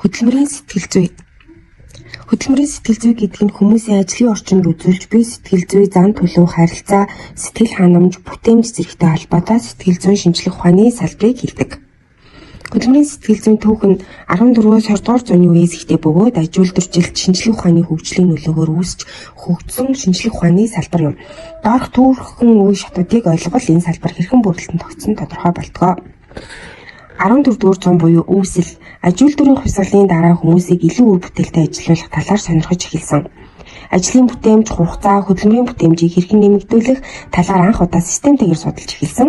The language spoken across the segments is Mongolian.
Хөдөлмөрийн сэтгэл зүй. Хөдөлмөрийн сэтгэл зүй гэдэг нь хүмүүсийн ажлын орчинд үзүүлж буй сэтгэл зүй, зан төлөв, харилцаа, сэтгэл ханамж, бүтээмж зэрэгтэй холбоотой сэтгэл зүйн шинжлэх ухааны салбарыг хэлдэг. Хөдөлмөрийн сэтгэл зүйн түүх нь 14-өөс 20-р зууны үеэс ихтэй бөгөөд ажилтнууджилт шинжлэх ухааны хөгжлийн нөлөөгөөр үүсч хөгжсөн шинжлэх ухааны салбар юм. Доорх түүхэн үе шатуудыг ойлгол энэ салбар хэрхэн бүрэлдэхүүн тогтсон тодорхой болтгоо. 14-р зуун буюу үүсэл ажилтнуудын хувьсгалын дараа хүмүүсийг илүү үр бүтээлтэй ажиллуулах талаар сонирхож эхэлсэн. Ажлын бүтээмж, хугацаа, хөдөлмөрийн бүтээмжийг хэрхэн нэмэгдүүлэх талаар анх удаа системтэйгээр судалж эхэлсэн.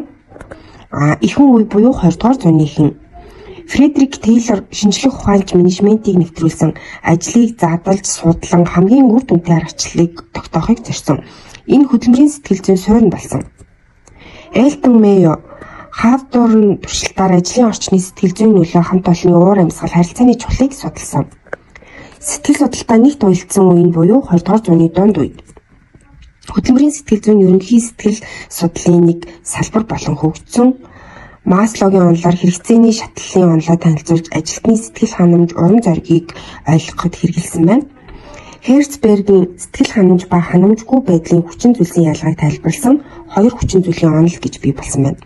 Ихэнх үе буюу 20-р зууны ихэнх Фредерик Тейлор шинжлэх ухаанч менежментийг нэвтрүүлсэн ажлыг задлж судлан хамгийн үр дүнтэй аргачлалыг тогтоохыг зорьсон. Энэ хөдөлмөрийн сэтгэл зүйн суурь болсон. Элтон Мэйо Хавдорн туршилтаар ажлын орчны сэтгэл зүйн нөлөө хамт олонны уур амьсгал харилцааны чухлыг судалсан. Сэтгэл судлалтаа нэгт уялдсан үе нь буюу 20-р зууны дунд үед. Хөдөлмөрийн сэтгэл зүйн ерөнхий сэтгэл судлалын нэг салбар болон хөгжсөн Маслогийн онолоор хэрэгцээний шатлалын онолоо танилцуулж ажилтны сэтгэл ханамж, урам зоригийг ойлгоход хэрэгэлсэн байна. Херцбергийн сэтгэл ханамж ба ханамжгүй байдлын хүчин зүйлсийн ялгааг тайлбарласан хоёр хүчин зүйлийн онол гэж бий болсон байна.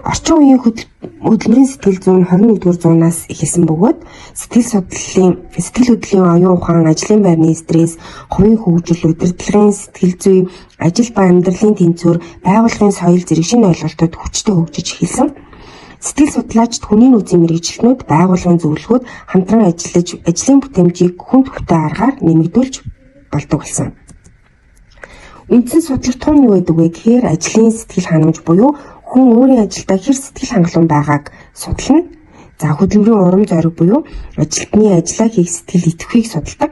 Орчин үеийн хөдөлмөрийн сэтгэл зүйн 21-р зуунаас эхэлсэн бөгөөд сэтгэл хөдлөлийн оюун ухаан, ажлын байрны стресс, хувийн хөгжил, удирдлагын сэтгэл зүй, ажил ба амьдралын тэнцвэр, байгууллагын соёл зэрэг шинэ ойлголтууд хүчтэй хөгжиж эхэлсэн. Сэтгэл судлаачид хүний нөөцийн мэргэжилтнүүд, байгууллагын зөвлөгөөд хамтран ажиллаж, ажлын бүтээмжийг хүнд хөтэй аргаар нэмэгдүүлж болдог болсон. Үндсэн судлах тун юу гэдэг вэ гэхээр ажлын сэтгэл ханамж буюу хүн өөрийн ажилдаа хэр сэтгэл хангалуун байгааг судлана. За хөдөлмөрийн урам зориг буюу ажилтны ажиллаа хийх сэтгэл итгэхийг судалдаг.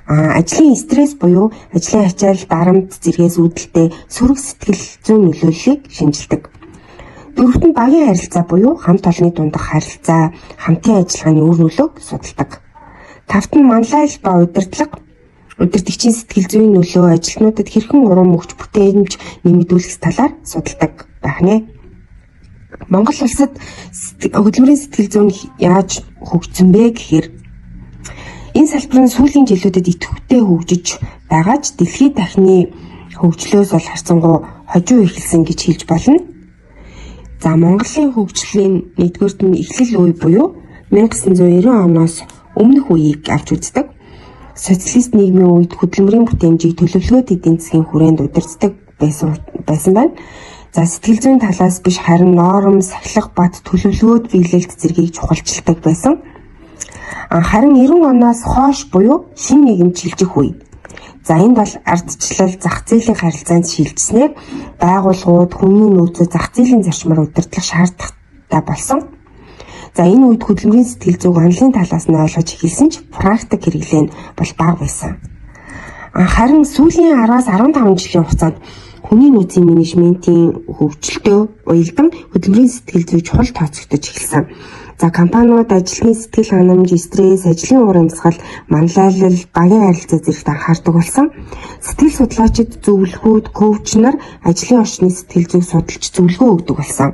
Ажлын стресс буюу ажлын ачаал, дарамт зэргээс үүдэлтэй сөрөг сэтгэл зүйн нөлөөллийг шинжилдэг. Дөрөвт нь багийн харилцаа буюу хамт олонны дундах харилцаа, хамтын ажиллагааны үр нөлөөг судалдаг. Тавт нь манлайл ба удирдагчийн сэтгэл зүйн нөлөө ажилтнуудад хэрхэн урам өгч бүтээмж нэмэгдүүлэх талаар судалдаг байх нэ. Монгол улсад хөдөлмөрийн сэтгэл зүйн яаж хөгжсөн бэ гэхээр энэ салбар нь сүүлийн жилүүдэд идэвхтэй хөгжиж байгаа ч дэлхийн дахины хөгжлөөс бол харьцангуй хожуу эхэлсэн гэж хэлж болно. За Монголын хөгжлийн нэгдүгээрт нь эхлэл үе буюу 1990 оноос өмнөх үеийг авч үздэг. Социалист нийгмийн үед хөдөлмөрийн бүтээмжийг төлөвлөгөөт эдийн засгийн хүрээнд удирддаг байсан байна. За сэтгэл зүйн талаас биш харин ноорм, сахилах бат, төлөвлөгөөт биелэлт зэргийг чухалчилдаг байсан. Харин 90 оноос хойш буюу шинэ нийгэм шилжих үе. За энд бол ардчлал, зах зээлийн харилцаанд шилжснээр байгууллагууд хүний нөөцөө зах зээлийн зарчмаар удирдлах шаардлагатай болсон. За энэ үед хөдөлмөрийн сэтгэл зүйг онлын талаас нь ойлгож эхэлсэн ч практик хэрэглээ нь бол бага байсан. Харин сүүлийн 10-аас 15 жилийн хугацаанд хүний нөөцийн менежментийн хөгжилтөө уялдан хөдөлмөрийн сэтгэл зүй чухал тооцогдож эхэлсэн. За компаниуд ажлын сэтгэл ханамж, стресс, ажлын уур амьсгал, манлайлал, багийн харилцаа зэрэгт анхаардаг болсон. Сэтгэл судлаачид, зөвлөхүүд, коуч нар ажлын орчны сэтгэл зүйг судалж зөвлөгөө өгдөг болсон.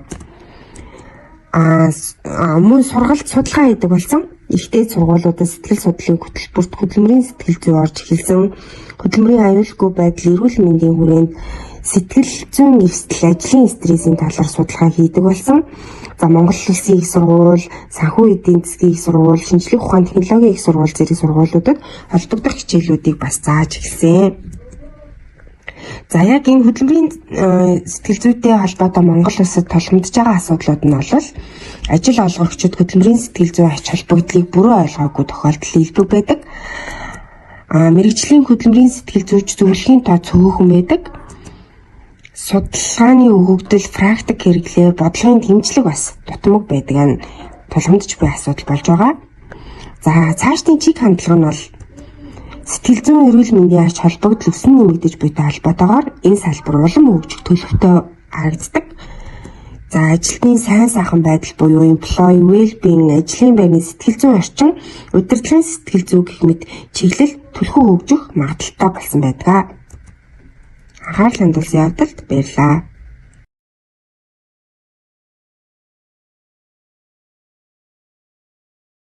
Мөн сургалт судалгаа хийдэг болсон. Ихтэй сургуулиудад сэтгэл судлалын хөтөлбөрт хөдөлмөрийн сэтгэл зүй орж эхэлсэн. Хөдөлмөрийн аюулгүй байдал, эрүүл мэндийн хүрээнд сэтгэл зүйн эрсдэл, ажлын стрессийн талаар судалгаа хийдэг болсон. За Монгол Улсын их сургууль, санхүү эдийн засгийн их сургууль, шинжлэх ухаан технологийн их сургууль зэрэг сургуулиудад холбогдох хичээлүүдийг бас зааж эхэлсэн. За яг энэ хөдөлмөрийн сэтгэл зүйтэй холбоотой Монгол улсад толгомдож байгаа асуудлууд нь бол ажил олгогчид хөдөлмөрийн сэтгэл зүй ач холбогдлыг бүрэн ойлгоогүй тохиолдол илбэг байдаг. Мэргэжлийн хөдөлмөрийн сэтгэл зүйч зөвлөхийн тоо цөөхөн байдаг. Судалгааны өгөгдөл, практик хэрэглээ, бодлогын дэмжлэг бас дутмаг байдаг нь тулгамдж буй асуудал болж байгаа. За цаашдын чиг хандлага нь бол сэтгэл зүйн эрүүл мэндийн ач холбогдол өсөн нэмэгдэж буйтай холбоотойгоор энэ салбар улам хөгжих төлөвтэй харагддаг. За ажилтны сайн сайхан байдал буюу employee well-being, ажлын байрны сэтгэл зүйн орчин, удирдлагын сэтгэл зүй гэх мэт чиглэл түлхүү хөгжих магадaltaй болсон байдаг. Анхаарал хандуулсан явдалд баярлалаа.